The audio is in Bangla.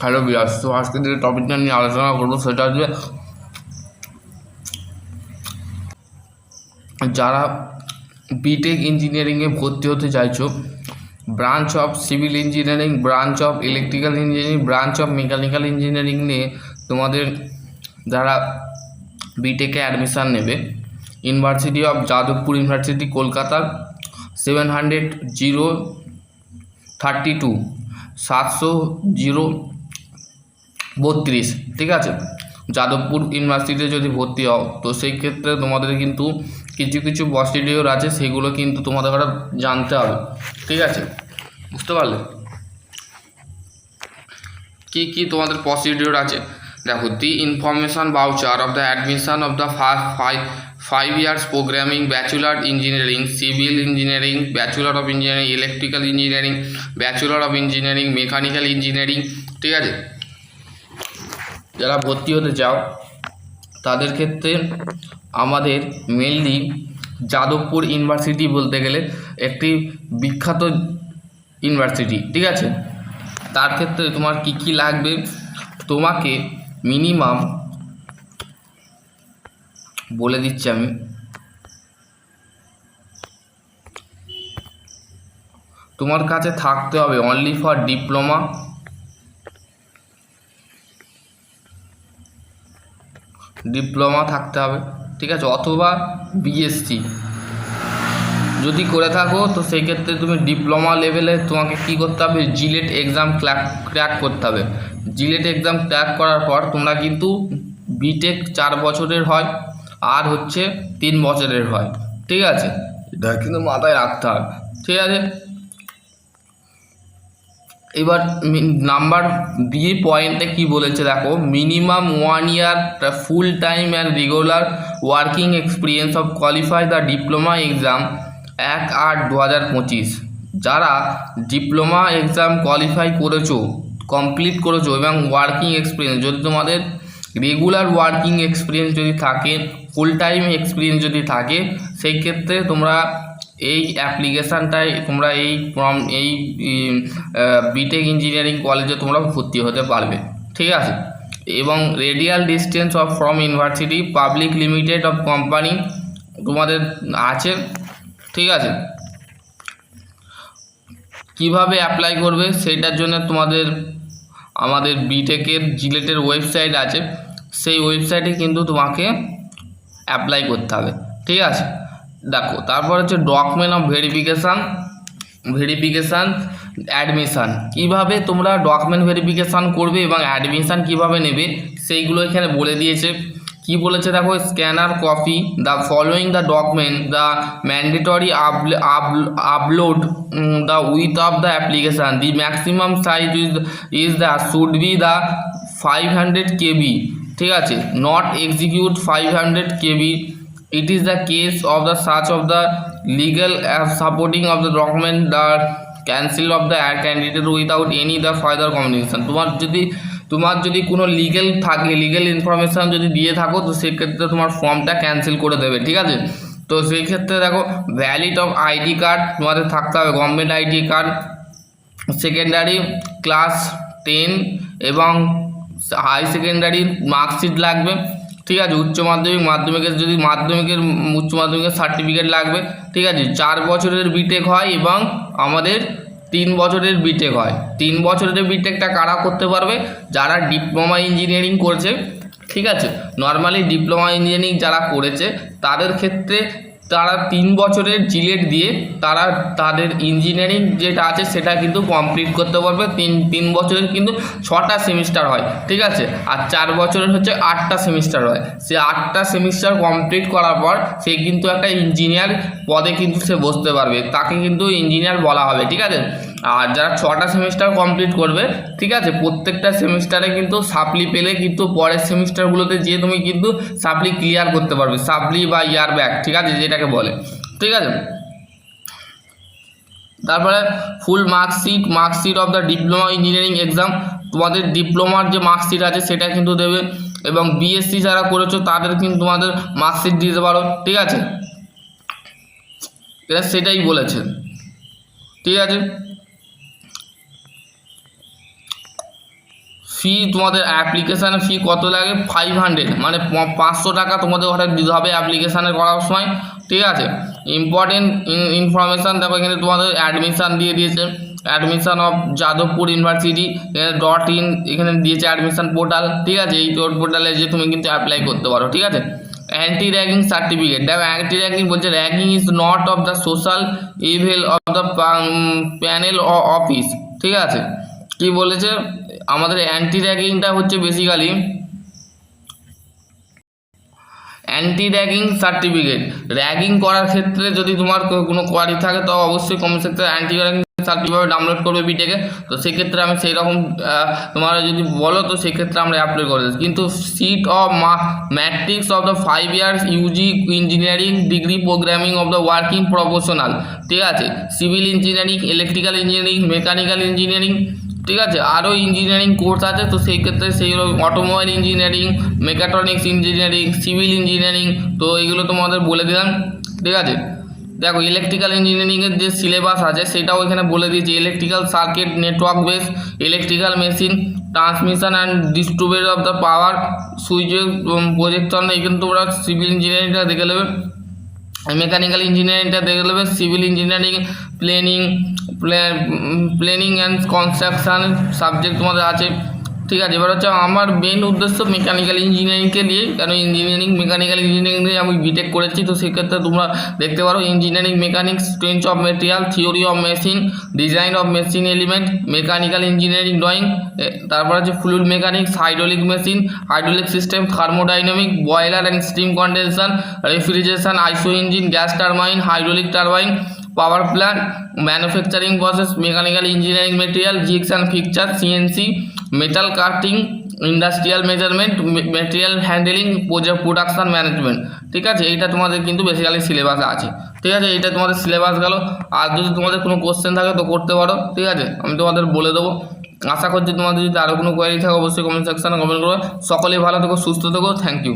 হ্যালো বিয়াস, তো আজকে যে টপিকটা নিয়ে আলোচনা করবো সেটা হচ্ছে যারা বিটেক ইঞ্জিনিয়ারিংয়ে ভর্তি হতে চাইছো, branch of civil engineering, branch of electrical engineering, branch of mechanical engineering নিয়ে তোমাদের যারা বিটেকে অ্যাডমিশান নেবে, university of Jadavpur university Kolkata 700-32 700-32, ঠিক আছে। যাদবপুর ইউনিভার্সিটিতে যদি ভর্তি হও তো সেই ক্ষেত্রে তোমাদের কিন্তু কিছু কিছু প্রসিডিওর আছে, সেগুলো কিন্তু তোমাদের জানতে হবে, ঠিক আছে। বুঝতে পারলে কি কি তোমাদের প্রসিডিওর আছে? দেখো, the information voucher of the admission of the first 5 years programming, bachelor engineering, civil engineering, bachelor of engineering, electrical engineering, bachelor of engineering, mechanical engineering, ঠিক আছে। যারা ভর্তি হতে চাও তাদের ক্ষেত্রে আমাদের মেনলি যাদবপুর ইউনিভার্সিটি বলতে গেলে একটি বিখ্যাত ইউনিভার্সিটি, ঠিক আছে। তার ক্ষেত্রে তোমার কি কি লাগবে, তোমাকে মিনিমাম বলে দিচ্ছি আমি। তোমার কাছে থাকতে হবে অনলি ফর ডিপ্লোমা, থাকতে হবে, ঠিক আছে, অথবা বিএসসি যদি করে থাকো তো সেই ক্ষেত্রে তুমি ডিপ্লোমা লেভেলে তোমাকে কি করতে হবে, জিলেট এক্সাম ক্র্যাক করতে হবে। জিলেট এক্সাম ক্র্যাক করার পর তোমরা কিন্তু বিটেক 4 বছরের হয় আর হচ্ছে 3 বছরের হয়, ঠিক আছে। এটা কিন্তু মাথায় রাখতে হবে, ঠিক আছে। এবার নাম্বার বি পয়েন্টে কি বলেছে দেখো, minimum 1 year full time and regular working experience of qualify the diploma exam 1/8/2025। যারা ডিপ্লোমা এক্সাম কোয়ালিফাই করেছো, কমপ্লিট করেছো এবং ওয়ার্কিং এক্সপিরিয়েন্স যদি তোমাদের রেগুলার ওয়ার্কিং এক্সপিরিয়েন্স যদি থাকে, ফুল টাইম এক্সপিরিয়েন্স যদি থাকে, সেই ক্ষেত্রে তোমরা এই অ্যাপ্লিকেশানটায় তোমরা এই বিটেক ইঞ্জিনিয়ারিং কলেজে তোমরা ভর্তি হতে পারবে, ঠিক আছে। এবং radial distance of from university public limited of company তোমাদের আছে, ঠিক আছে। কিভাবে অ্যাপ্লাই করবে সেটার জন্য তোমাদের আমাদের বিটেকের জিলেটের ওয়েবসাইট আছে, সেই ওয়েবসাইটে কিন্তু তোমাকে অ্যাপ্লাই করতে হবে, ঠিক আছে। দেখো, তারপর হচ্ছে ডকুমেন্ট অফ ভেরিফিকেশান অ্যাডমিশান। কীভাবে তোমরা ডকুমেন্ট ভেরিফিকেশান করবে এবং অ্যাডমিশান কীভাবে নেবে সেইগুলো এখানে বলে দিয়েছে। কি বলেছে দেখো, scanner copy the following the document the mandatory upload the with of the application the maximum size is the should be the 500 KB, ঠিক আছে, not execute 500 KB. It is the case of the search of the legal supporting of the document the cancel of the candidate without any the further communication. তোমার যদি কোনো লিগেল থাকে, লিগেল ইনফরমেশান যদি দিয়ে থাকো তো সেক্ষেত্রে তোমার ফর্মটা ক্যান্সেল করে দেবে, ঠিক আছে। তো সেই ক্ষেত্রে দেখো, ভ্যালিড অফ আইডি কার্ড তোমাদের থাকতে হবে, government ID card, secondary class 10 এবং হাই সেকেন্ডারি মার্কশিট লাগবে, ঠিক আছে। উচ্চ মাধ্যমিকের যদি উচ্চ মাধ্যমিকের সার্টিফিকেট লাগবে, ঠিক আছে। 4 বছরের বিটেক হয় এবং আমাদের 3 বছরের বিটেক হয়। 3 বছরের বিটেকটা কারা করতে পারবে, যারা ডিপ্লোমা ইঞ্জিনিয়ারিং করছে, ঠিক আছে। নর্মালি ডিপ্লোমা ইঞ্জিনিয়ারিং যারা করেছে তাদের ক্ষেত্রে তারা 3 বছরের জিলেট দিয়ে তারা তাদের ইঞ্জিনিয়ারিং যেটা আছে সেটা কিন্তু কমপ্লিট করতে পারবে। 3 বছরের কিন্তু 6টা সেমিস্টার হয়, ঠিক আছে। আর 4 বছরের হচ্ছে 8টা সেমিস্টার হয়। সে 8টা সেমিস্টার কমপ্লিট করার পর সে কিন্তু একটা ইঞ্জিনিয়ার পদে কিন্তু সে বসতে পারবে, তাকে কিন্তু ইঞ্জিনিয়ার বলা হবে, ঠিক আছে। আর যারা 6টা সেমিস্টার কমপ্লিট করবে, ঠিক আছে, প্রত্যেকটা সেমিস্টারে কিন্তু সাপ্লি পেলে কিন্তু পরের সেমিস্টারগুলোতে যেয়ে তুমি কিন্তু সাপ্লি ক্লিয়ার করতে পারবে, সাপ্লি বা ইয়ার ব্যাক, ঠিক আছে, যেটাকে বলে, ঠিক আছে। তারপরে full marksheet of the diploma engineering exam, তোমাদের ডিপ্লোমার যে মার্কশিট আছে সেটা কিন্তু দেবে। এবং বিএসসি যারা করেছো তাদের কিন্তু তোমাদের মার্কশিট দিতে পারো, ঠিক আছে। এটা সেটাই বলেছে, ঠিক আছে। ফি তোমাদের অ্যাপ্লিকেশানের ফি কত লাগে 500, মানে 500 টাকা তোমাদের ওটা দিতে হবে অ্যাপ্লিকেশানে করার সময়, ঠিক আছে। ইম্পর্টেন্ট ইনফরমেশান দেখো এখানে তোমাদের অ্যাডমিশান দিয়ে দিয়েছে, admission of Jadavpur university .in এখানে দিয়েছে অ্যাডমিশান পোর্টাল, ঠিক আছে। এই পোর্টালে যে তুমি কিন্তু অ্যাপ্লাই করতে পারো, ঠিক আছে। অ্যান্টি র্যাগিং সার্টিফিকেট, দেখো অ্যান্টি র্যাগিং বলছে ragging is not of the social evil of the panel office, ঠিক আছে। কি বলেছে আমাদের অ্যান্টি র্যাগিংটা হচ্ছে basically anti ragging certificate, ragging করার ক্ষেত্রে যদি তোমার কোনো কোয়ারি থাকে তো অবশ্যই কমেন্ট সেকশনে অ্যান্টি র্যাগিং সার্টিফিকেট ডাউনলোড করবে বিটেকে। তো সেক্ষেত্রে আমি সেই রকম তোমরা যদি বলো তো সেক্ষেত্রে আমরা অ্যাপ্লাই করে দিই। কিন্তু seat of matrix of the 5 years UG engineering degree programming of the working professional, ঠিক আছে। Civil engineering, electrical engineering, mechanical engineering, ঠিক আছে। আরও ইঞ্জিনিয়ারিং কোর্স আছে, তো সেই ক্ষেত্রে সেইগুলো automobile engineering, mechatronics engineering, civil engineering, তো এইগুলো তোমাদের বলে দিলাম, ঠিক আছে। দেখো ইলেকট্রিক্যাল ইঞ্জিনিয়ারিংয়ের যে সিলেবাস আছে সেটাও এখানে বলে দিয়েছি। Electrical circuit, network base, electrical machine, transmission and distribution of the power, সুইচের প্রজেকশন, এখানে তোমরা সিভিল ইঞ্জিনিয়ারিংটা দেখে নেবে। মেকানিক্যাল ইঞ্জিনিয়ারিংটা দেখে নেবে। Civil engineering planning and construction subject তোমাদের আছে, ঠিক আছে। এবার হচ্ছে আমার মেন উদ্দেশ্য মেকানিক্যাল ইঞ্জিনিয়ারিংকে নিয়ে, কারণ মেকানিক্যাল ইঞ্জিনিয়ারিং নিয়ে আমি বিটেক করেছি, তো সেক্ষেত্রে তোমরা দেখতে পারো engineering mechanics, strength of material, theory of machine, design of machine element, mechanical engineering drawing, তারপর হচ্ছে fluid mechanics, hydraulic machine, hydraulic system, thermodynamic, boiler and steam condenser, refrigeration, IC engine, gas turbine, hydraulic turbine, power plant, manufacturing process, mechanical engineering material, jigs and fixture, CNC, metal cutting, industrial measurement, material handling, production management, ঠিক আছে। এইটা তোমাদের কিন্তু বেসিক্যালি সিলেবাসে আছে, ঠিক আছে। এইটা তোমাদের সিলেবাস গেল। আর যদি তোমাদের কোনো কোশ্চেন থাকে তো করতে পারো, ঠিক আছে, আমি তোমাদের বলে দেবো। আশা করছি তোমাদের যদি আরও কোনো কোয়ারি থাকে অবশ্যই কমেন্ট সেকশানে কমেন্ট করো। সকলেই ভালো থেকো, সুস্থ থেকো, থ্যাংক ইউ।